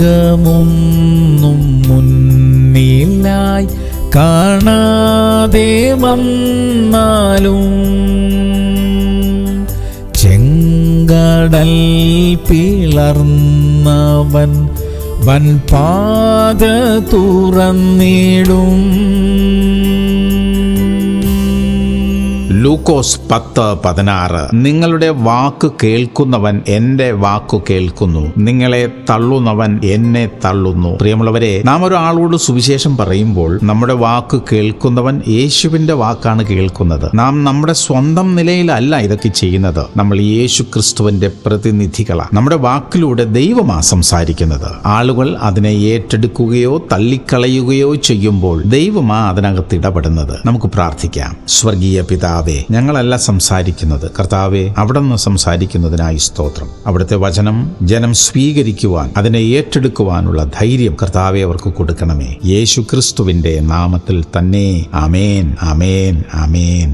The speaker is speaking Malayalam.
മാർഗമൊന്നും മുന്നിലായി കാണാതെ വന്നാലും ചെങ്കടൽ പിളർന്നവൻ വൻപാത തുറന്നിടും. ലൂക്കോസ് 10:16. നിങ്ങളുടെ വാക്ക് കേൾക്കുന്നവൻ എൻ്റെ വാക്കു കേൾക്കുന്നു, നിങ്ങളെ തള്ളുന്നവൻ എന്നെ തള്ളുന്നു. പ്രിയമുള്ളവരെ, നാം ഒരാളോട് സുവിശേഷം പറയുമ്പോൾ നമ്മുടെ വാക്ക് കേൾക്കുന്നവൻ യേശുവിൻ്റെ വാക്കാണ് കേൾക്കുന്നത്. നാം നമ്മുടെ സ്വന്തം നിലയിലല്ല ഇതൊക്കെ ചെയ്യുന്നത്. നമ്മൾ യേശു ക്രിസ്തുവിൻ്റെ പ്രതിനിധികളാണ്. നമ്മുടെ വാക്കിലൂടെ ദൈവമാണ് സംസാരിക്കുന്നത്. ആളുകൾ അതിനെ ഏറ്റെടുക്കുകയോ തള്ളിക്കളയുകയോ ചെയ്യുമ്പോൾ ദൈവമാണ് അതിനകത്ത് ഇടപെടുന്നത്. നമുക്ക് പ്രാർത്ഥിക്കാം. സ്വർഗീയ പിതാവേ, ഞങ്ങളല്ല സംസാരിക്കുന്നത്, കർത്താവേ, അവിടുന്ന് സംസാരിക്കുന്നതിനായി സ്തോത്രം. അവിടുത്തെ വചനം ജനം സ്വീകരിക്കുവാൻ, അതിനെ ഏറ്റെടുക്കുവാനുള്ള ധൈര്യം കർത്താവേ അവർക്ക് കൊടുക്കണമേ. യേശു ക്രിസ്തുവിന്റെ നാമത്തിൽ തന്നെ. ആമേൻ, ആമേൻ, ആമേൻ.